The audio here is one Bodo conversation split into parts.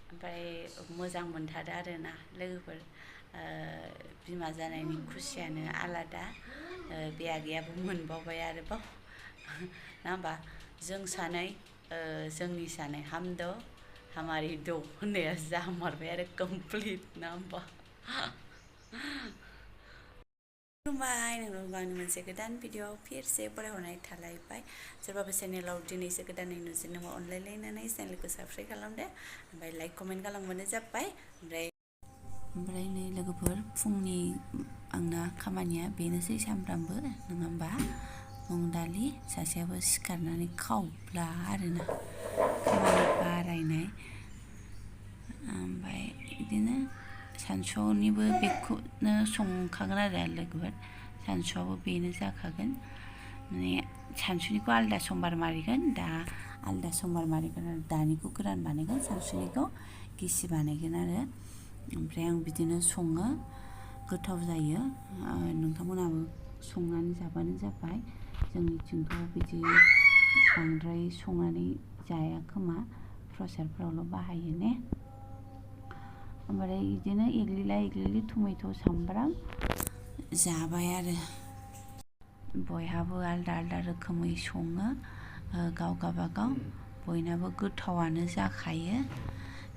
ओमफ्राय मोजां मोनथारो आरोना लोगोफोर बिमा जानायनि खुसियानो आलादा बे आगैयाबो मोनबावबाय आरोबाव ना होमबा जों सानै जोंनि सानै हम दो हमारी दो होननाया जामारबाय आरो कमप्लिट ना होमबा खुलुमबाय नोंथांखौ आंनि मोनसे गोदान भिडिअ फिरसे फरायहरनाय थालायबाय सोरबाबो चेनेलाव दिनैसो गोदानै नुजेनोबा अनलायलायनानै चेनेलखौ साबस्क्राइब खालामदो ओमफ्राय लाइक कमेन्ट खालामबानो जाबाय ओमफ्राय नै लोगोफोर फुंनि आंना खामानिया बेनोसै सामफ्रामबो नङा होमबा मुग दालि सासेयाबो सिखारनानै खावब्ला आरोना खामानि बारायनाय ओमफ्राय बिदिनो सानसुनिबो बेखौनो संखागोन आरो लोगोफोर सानसुआबो बेनो जाखागोन माने सानसुनिखौ आलदा समबार मारिगोन दा आलदा समबार मारिगोन आरो दानिखौ गोरान बानायगोन सानसुनिखौ गिसि बानायगोन आरो ओमफ्राय आं बिदिनो सङो गोथाव जायो नोंथांमोनहाबो संनानै जाबानो जाबाय जोंनिथिंथ' बिदि बांद्राय संनानै जाया खोमा प्रसादफ्रावल' बाहायो ने ओमफ्राय बिदिनो एग्लिला टमेट' सामब्राम जाबाय आरो बयहाबो आलदा आलदा रोखोमै सङो गाव गाबागाव बयनाबो गोथावानो जाखायो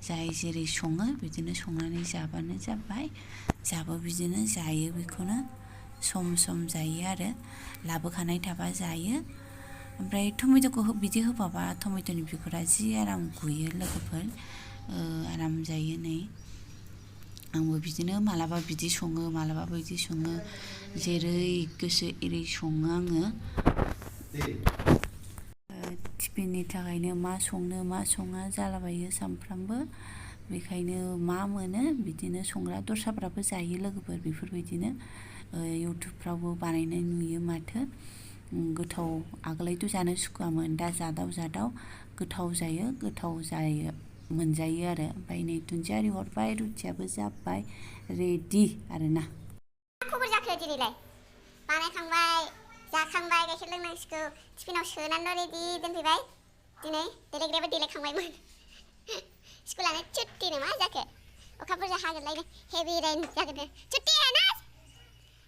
जाय जेरै सङो बिदिनो संनानै जाबानो जाबाय जाबो बिदिनो जायो बेखौनो सम सम जायो आरो लाबोखानाय थाबा जायो ओमफ्राय टमेट'खौ बिदि होफाबा टमेट'नि बिगुरा जि आराम गुयो लोगोफोर आराम जायो नै आंबो बिदिनो मालाबा बिदि सङो मालाबा बिदि सङो जेरै गोसो एरै सङो आङो टिफिननि थाखायनो मा संनो मा सङा जालाबायो सामफ्रामबो बेखायनो मा मोनो बिदिनो संग्रा दस्राफ्राबो जायो लोगोफोर बेफोरबायदिनो इउटुबफ्रावबो बानायनाय नुयो माथो गोथाव आगोलैथ' जानो सुखुवामोन दा जादाव गोथाव जायो मोनजायो आरो ओमफ्राय नै दुन्दिया आरि हरबाय रुटियाबो जाबाय रेडि आरोना खबर जाखो दिनैलाय बानायखांबाय जाखांबाय गाइखेर लोंनांसिगौ टिफिनाव सोनानै रेडि दोनफैबाय दिनै देलायग्रायाबो देलायखांबायमोन स्कुलानो छुट्टी ना मा जाखो अखा बुरजा हागोनलायनो हेवी रेन जागोन छुट्टी है ना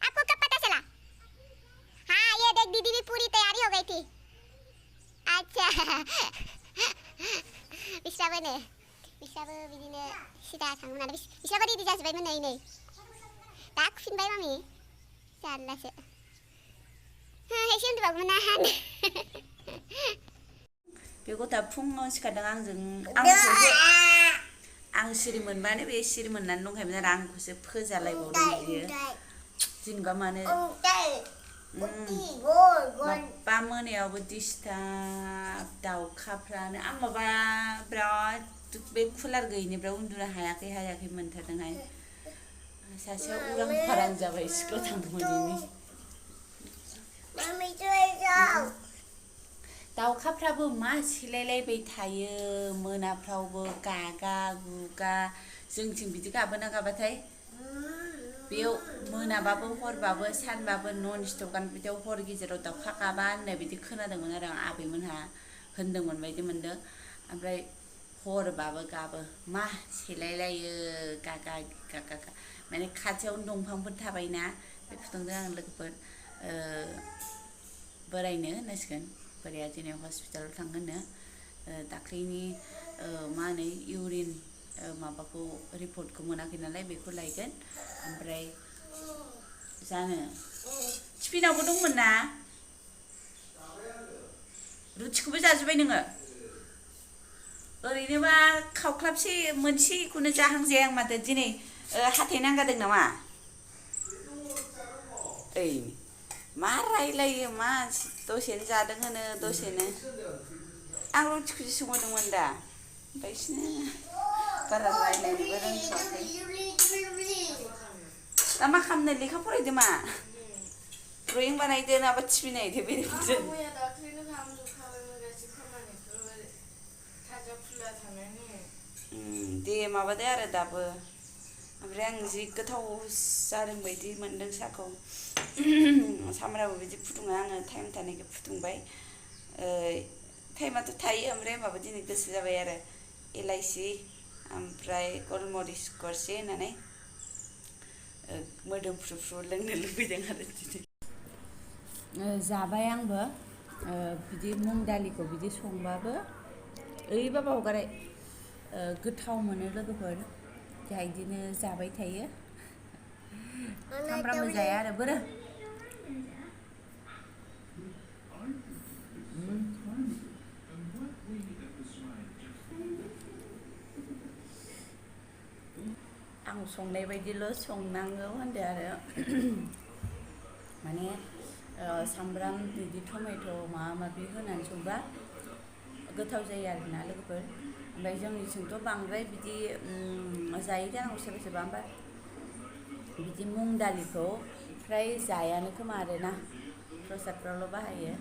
आपको कब पता चला हाँ ये देख दीदी भी पूरी तैयारी हो गई थी अच्छा बिस्राबो बिदिनो सिदा थाङोमोन आरो बिस्राबो रेडि जाजोब्बायमोन नै दा खुफिनबाय मामि जारलासो एसे उन्दुबावगौमोन ना बे गथ'आ फुङाव सिखारदों आं सिरि मोनबानो बे सिरि मोननानै दंखायोमोन आरो आंखौसो फोजालायबावदों बियो जेनेबा मानो माबा मोनायावबो डिस्टार्ब दाउखाफ्रानो आं माबा बिराद बे कुलार गैयिनिफ्राय उन्दुनो हायाखै मोनथारदोंहाय सासेया उरां फारां जाबाय स्कुलाव थांनो मोनैनि दाउखाफ्राबो मा सेलायलायबाय थायो मोनाफ्रावबो गागा गुगा जोंथिं बिदि गाबोना गाबाथाय बेयाव मोनाबाबो हरबाबो सानबाबो नन स्टपआनो बिदियाव हर गेजेराव दाउखा गाबा होननाय बिदि खोनादोंमोन आरो आं आबैमोनहा होनदोंमोन बायदि मोनदों ओमफ्राय हरबाबो गाबो मा सेलायलायो गागा गागा माने खाथियावनो दंफांफोर थाबायना बे फुदुंदों आं लोगोफोर बोरायनो होननांसिगोन बोराया दिनै हस्पिटालाव थांगोननो दाख्लैनि मा होनो इउरिन माबाखौ रिपर्टखौ मोनाखै नालाय बेखौ लायगोन ओमफ्राय जानो टिफिनावबो दंमोन ना रुटिखौबो जाजोब्बाय नोङो ओरैनोबा खावख्लाबसे मोनसेखौनो जाहां आं माथो दिनै हाथाय नांगादों नामा ओइ मा रायलायो मा दसेनो जादों होनो दसेनो आं रुटिखौसो संहरदोंमोन दा ओमफ्राय बिसोरनो बारा रायलायनोबो रोंथ'वाखै दा मा खालामनो लेखा फरायदो मा ड्रयिं बानायदो नाबा टिभि नायदो बेरेफोरजों दे माबादो आरो दाबो ओमफ्राय आं जि गोथाव जादों बायदि मोनदों साहाखौ सामब्रामबो बिदि फुदुङा आङो टाइम थानायखाय फुदुंबाय टाइमाथ' थायो ओमफ्राय होमबाबो दिनै गोसो जाबाय आरो एलाइसि ओमफ्राय गलमरिस गरसे होनानै मोदोमफ्रु लोंनो लुबैदों आरो दिनै जाबाय आंबो बिदि मुग दालिखौ बिदि संबाबो ओरैबा बावगारबाय गोथाव मोनो लोगोफोर जोंहा बिदिनो जाबाय थायो सामफ्रामबो जाया आरो बोरो आं संनाय बायदिल' संनांगौ होनदो आरो माने सामब्राम बिदि टमेट' माबा माबि होनानै संबा गोथाव जायो आरोना लोगोफोर ओमफ्राय जोंनिथिंथ' बांद्राय बिदि जायो जानांगौ सोरबा सोरबा ओमफ्राय बिदि मुग दालिखौ फ्राय जायानो खोमा आरोना प्रसादफ्रावल' बाहायो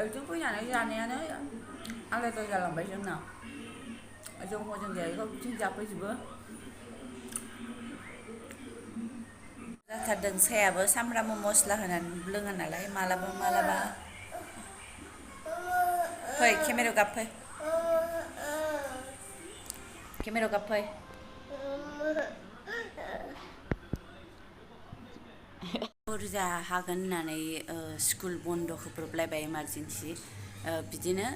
ओजों फैनानै जानायानो आलादा जालांबाय जोंना जों हजों जायैखौ बिथिं जाफैजोबो जाथारदों सायाबो सामब्राम मस्ला होनानै लोङा नालाय मालाबा मालाबा फै केमेरायाव गाबफै केमेरायाव गाबफै बुरजा हागोन होननानै स्कुल बन्द' होब्रबलायबाय इमारजेन्सि बिदिनो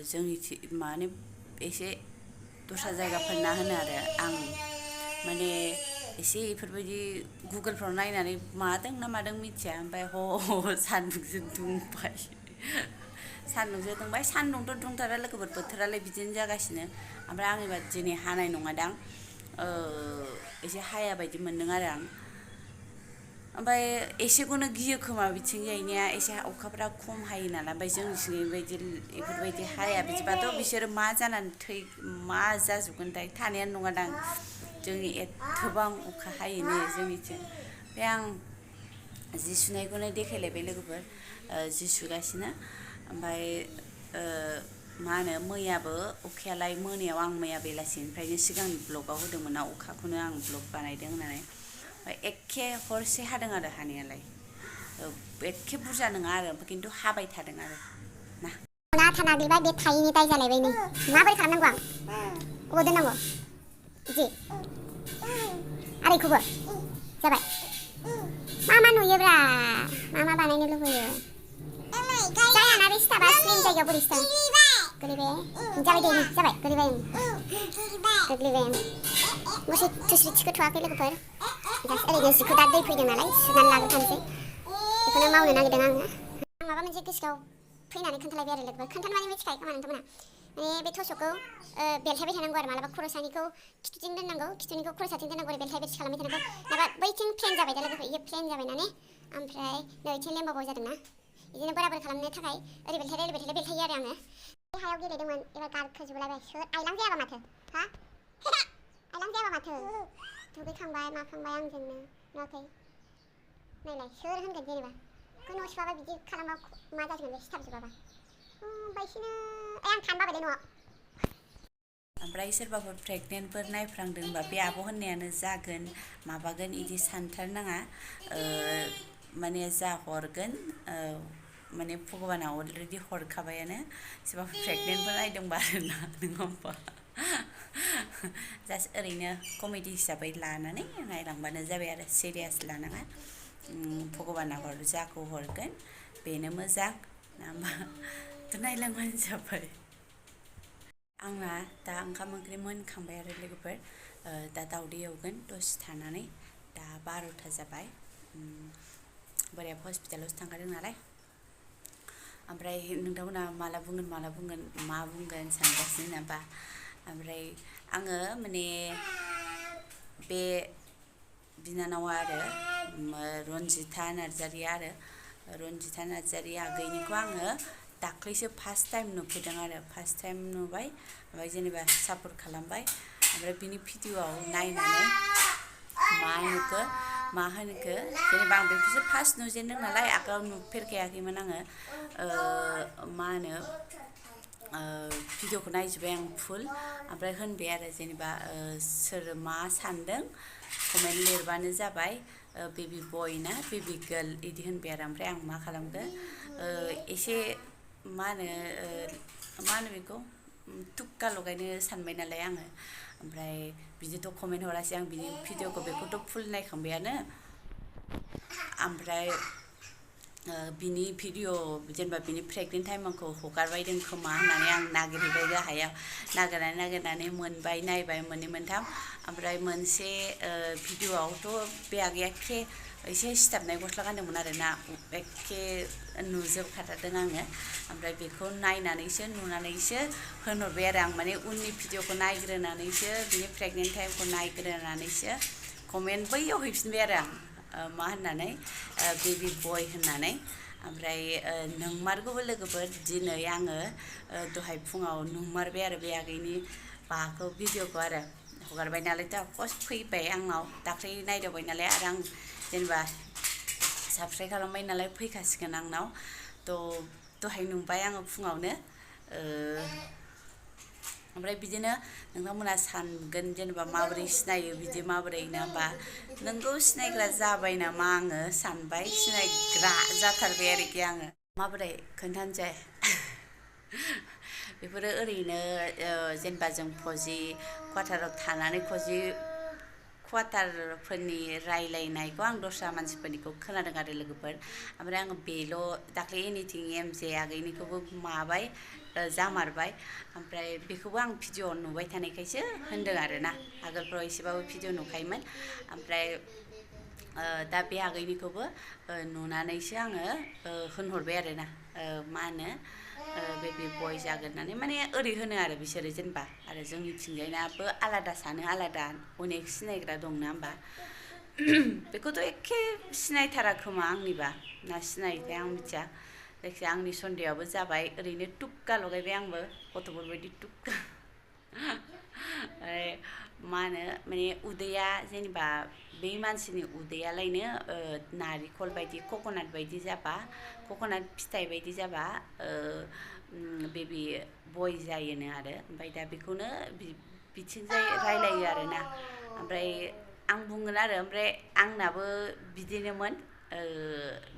जोंनि माने एसे दस्रा जायगाफोरना होनो आरो आं माने एसे इफोरबायदि गुगोलफ्राव नायनानै मादों ना मादों मिथिया ओमफ्राय सान्दुंजों दुंबाय सान्दुंजों दुंबाय सान्दुंथ' दुंथारा लोगोफोर बोथोरालाय बिदिनो जागासिनो ओमफ्राय आंनिबा दिनै हानाय नङादां एसे हाया बायदि मोन्दों आरो आं ओमफ्राय एसेखौनो गियो खोमा बिथिंजायनिया एसे अखाफ्रा खम हायो नालाय ओमफ्राय जोंनिथिं बेफोरबायदि हाया बिदिबाथ' बिसोरो मा जानानै मा जाजोबगोनथाय थानायानो नङादां जोंनि एथबां अखा हायोनो जोंनिथिं ओमफ्राय आं जि सुनायखौनो देखायलायबाय लोगोफोर जि सुगासिनो ओमफ्राय मा होनो मैयाबो अखायालाय मोनायाव आं मैया बेलासिनिफ्रायनो सिगांनि ब्लगाव होदोंमोन ना अखाखौनो आं ब्लग बानायदों होननानै ओमफ्राय एखे हरसे हादों आरो हानायालाय एखे बुरजा नङा आरो ओमफ्राय खिन्थु हाबाय थादों आरो ना था नागिरबाय बे थायैनि दाय जालायबाय नै माबोरै खालामनांगौ आं अबाव दोननांगौ बिदि आरो इखौबो जाबाय मा नुयोब्रा मा बानायनो लुबैयो जायाना बे सिथाबा स्लिम जायगायाव बोरै सिथाब गोलैबाय जाबाय दे जाबाय गोग्लैबाय मुसु थुस्रि थिखोथ'वाखै लोगोफोर ओरैनो जिखौ दा दै फैदों नालाय सुनानै लाग्रोखानोसै बेखौनो मावनो नागिरदों आङो आं माबा मोनसे गोसोआव फैनानै खोन्थालायबाय आरो लोगोफोर खोन्थानो माने मिथिखायो खोमा नोंथांमोना माने बे थस'खौ बेलथायबाय थानांगौ आरो मालाबा खर' सानिखौ खिथुथिं दोननांगौ खिथुनिखौ खर' साथिं दोननांगौ आरो बेलथायबाय खालामबाय थानांगौ माबा बैथिं प्लेन जाबाय दा लोगोफोर इयो प्लेन जाबाय नाने ओमफ्राय नैथिं लेमबाव जादोंना बिदिनो बराबर खालामनो थाखाय ओरै बेलथायो आरो आङो हायाव गेलेदोंमोन एबार गारखोजोबलायबाय सोर आइलां जायाबा माथो हा आइलां जायाबा माथो दुगैखांबाय माखांबाय आंजोंनो नुवाखै नायलाय सोर होनगोन जेनेबा न' सिबाबा बिदि खालामबा मा जागोन बे सिथाबजोबाबा बायसिनो आं थानो बाबाय दे न'आव ओमफ्राय सोरबाफोर प्रेगनेन्टफोर नायफ्रांदोंबा बे आब' होननायानो जागोन माबागोन इदि सानथारनाङा माने जा हरगोन माने भगबाना अलरेडि हरखाबायानो सोरबाफोर प्रेगनेन्टफोर नायदोंबा आरोना नङा होमबा जास्ट ओरैनो कमेडि हिसाबै लानानै नायलांबानो जाबाय आरो सिरियास लानाङा भगबाना जाखौ हरगोन बेनो मोजां ना होमबा नायलांबानो जाबाय आंना दा ओंखाम ओंख्रि मोनखांबाय आरो लोगोफोर दा दाउदै एवगोन दसे थानानै दा 12ता जाबाय बोरायाबो हस्पिटालावसो थांखादों नालाय ओमफ्राय नोंथांमोना माला बुंगोन मा बुंगोन सानगासिनो नामा ओमफ्राय आङो माने बे बिनानावा आरो रन्जिता नार्जारि आगैनिखौ आङो दाख्लैसो फार्स्ट टाइम नुफैदों आरो फार्स्ट टाइम नुबाय ओमफ्राय जेनेबा सापर्ट खालामबाय ओमफ्राय बिनि भिडिअ'आव नायनानै मा होनोखो जेनेबा आं बेखौसो फार्स्ट नुजेनदों नालाय आगोलाव नुफेरखायाखैमोन आङो मा होनो भिडिअ'खौ नायजोब्बाय आं फुल ओमफ्राय होनबाय आरो जेनेबा सोर मा सानदों कमेन्ट लिरबानो जाबाय बेबि बय ना बेबि गार्ल इदि होनबाय आरो ओमफ्राय आं मा खालामखो एसे मा होनो बेखौ तुक्का लगायनो सानबाय नालाय आङो ओमफ्राय बिदिथ' कमेन्ट हरासै आं बिनि भिडिअखौ बेखौथ' फुल नायखांबायानो ओमफ्राय बिनि भिडिअ जेनेबा बिनि प्रेगनेन्ट टाइम आंखौ हगारबायदों खोमा होननानै आं नागिरहैबाय गाहायाव नागिरनानै मोनबाय नायबाय मोननै मोनथाम ओमफ्राय मोनसे भिडिअआवथ' बे आगैया एसे सिथाबनाय गस्ला गानदोंमोन आरोना एखे नुजोबखाथारदों आङो ओमफ्राय बेखौ नुनानैसो होनहरबाय आरो आं माने उननि भिडिअखौ नायग्रोनानैसो बिनि प्रेगनेन्ट टाइमखौ नायग्रोनानैसो कमेन्ट बैयाव हैफिनबाय आरो आं मा होननानै बेबि बय होननानै ओमफ्राय नोंमारगौबो लोगोफोर दिनै आङो दहाय फुङाव नुमारबाय आरो बे आगैनि माबाखौ भिडिअखौ आरो हगारबाय नालायथ' पस्ट फैबाय आंनाव दाख्लै नायदावबाय नालाय आरो आं जेनेबा साबस्क्राइब खालामबाय नालाय फैखासिगोन आंनाव थ' दहाय नुबाय आङो फुङावनो ओमफ्राय बिदिनो नोंथांमोना सानगोन जेनेबा माबोरै सिनायो बिदि माबोरै ना होमबा नोंगौ सिनायग्रा जाबाय नामा आङो सानबाय सिनायग्रा जाथारबाय आरोखि आङो माबोरै खोन्थानोसै बेफोरो ओरैनो जेनेबा जों फजि क्वार्टाराव थानानै फजि क्वार्टारफोरनि रायलायनायखौ आं दस्रा मानसिफोरनिखौ खोनादों आरो लोगोफोर ओमफ्राय आङो बेल' दाख्लै एनिथिं एमजे आगैनिखौबो माबाय जामारबाय ओमफ्राय बेखौबो आं भिडिअ नुबाय थानायखायसो होनदों आरोना आगोलफ्राव एसेबाबो भिडिअ नुखायोमोन ओमफ्राय दा बे आगैनिखौबो नुनानैसो आङो होनहरबाय आरोना मा होनो बेबि बय जागोन होननानै माने ओरै होनो आरो बिसोरो जेनेबा आरो जोंनिथिंजायनाबो आलादा सानो आलादा अनेक सिनायग्रा दंना होमबा बेखौथ' एखे सिनायथारा खोमा आंनिबा ना सिनायथाय आं मिथिया जायखिजाया आंनि सन्देहआबो जाबाय ओरैनो तुक्का लगायबाय आंबो गथ'फोरबायदि तुक्का मा होनो माने उदैया जेनेबा बै मानसिनि उदैयालायनो नारिखल बायदि कक'नाट बायदि जाबा कक'नाट फिथाइ बायदि जाबा बेबि बय जायोनो आरो ओमफ्राय दा बेखौनो बिथिंजाय रायलायो आरोना ओमफ्राय आं बुंगोन आरो ओमफ्राय आंनाबो बिदिनोमोन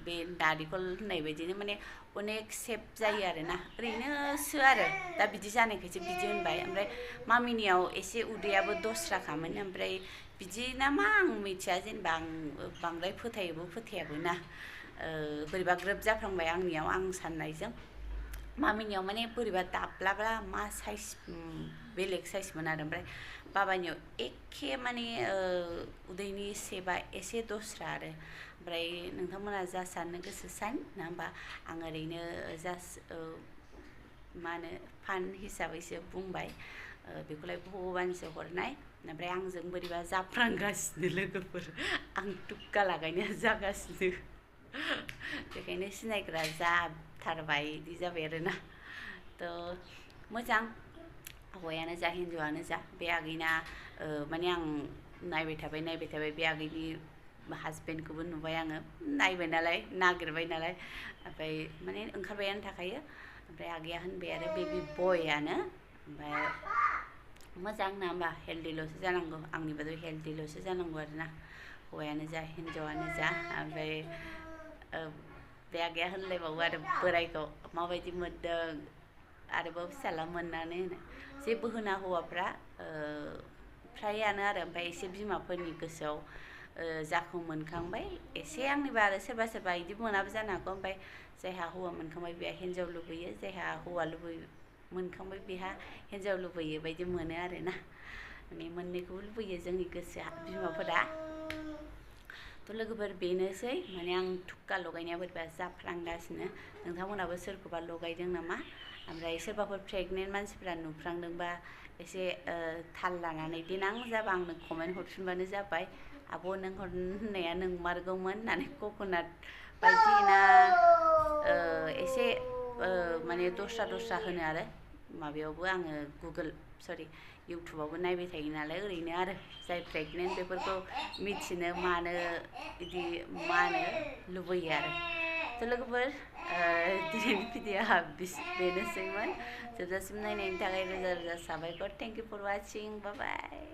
बे नारिखल होननाय बायदिनो माने अनेक सेप जायो आरोना ओरैनोसो आरो दा बिदि जानायखायसो बिदि होनबाय ओमफ्राय मामिनियाव एसे उदैयाबो दस्राखामोन ओमफ्राय बिदि ना मा आं मिथिया जेनेबा आं बांद्राय फोथायोबो फोथायाबो ना बोरैबा ग्रोब जाफ्लांबाय आंनियाव आं साननायजों मामिनियाव माने बोरैबा दाब्लाब्ला मा साइज बेलेग साइजमोन आरो ओमफ्राय बाबानियाव एखे माने उदैनि सेपआ एसे दस्रा आरो ओमफ्राय नोंथांमोना जा साननो गोसो सान ना होमबा आं ओरैनो जास्ट मा होनो फान हिसाबैसो बुंबाय बेखौलाय भगबानसो हरनाय ओमफ्राय आंजों बोरैबा जाफ्रांगासिनो लोगोफोर आं तुक्का लागायनो जागासिनो बेखायनो सिनायग्रा जाथारबाय बिदि जाबाय आरोना थ' मोजां हौवायानो जा हिन्जावानो जा बे आगैना माने आं नायबाय थाबाय बे आगैनि हासबेन्डखौबो नुबाय आङो नायबाय नालाय नागिरबाय नालाय ओमफ्राय माने ओंखारबायानो थाखायो ओमफ्राय आगैया होनबाय आरो बेबि बयआनो ओमफ्राय मोजां ना होमबा हेल्दिल'सो जानांगौ आंनिबाथ' हेल्दिल'सो जानांगौ आरोना हौवायानो जा हिन्जावानो जा ओमफ्राय बे आगैया होनलायबावो आरो बोरायखौ माबायदि मोनदों आरोबाव फिसाला मोननानै जेबो होना हौवाफ्रा फ्रायानो आरो ओमफ्राय एसे बिमाफोरनि गोसोआव जाखौ मोनखांबाय एसे आंनिबा आरो सोरबा बिदि मोनाबो जानो हागौ ओमफ्राय जायहा हौवा मोनखांबाय बेहा हिन्जाव लुबैयो जायहा हौवा मोनखांबाय बेहा हिन्जाव लुबैयो बायदि मोनो आरोना माने मोननैखौबो लुबैयो जोंनि गोसोआ बिमाफोरा थ' लोगोफोर बेनोसै माने आं तुक्का लगायनाया बोरैबा जाफ्लांगासिनो नोंथांमोनाबो सोरखौबा लगायदों नामा ओमफ्राय सोरबाफोर प्रेगनेन्ट मानसिफ्रा नुफ्लांदोंबा एसे थाल लानानै देनां जाबा आंनो कमेन्ट हरफिनबानो जाबाय आब' नों होननाया नोंमारगौमोन होननानै कक'नाट बायदि ना एसे माने दस्रा होनो आरो माबायावबो आङो इउटुबावबो नायबाय थायो नालाय ओरैनो आरो जाय प्रेगनेन्ट बेफोरखौ मिथिनो मानो बिदि मा होनो लुबैयो आरो थ' लोगोफोर दिनैनि भिडिअ'आ बेनोसैमोन जोबजासिम नायनायनि थाखाय रोजा साबायखर thank you for watching bye bye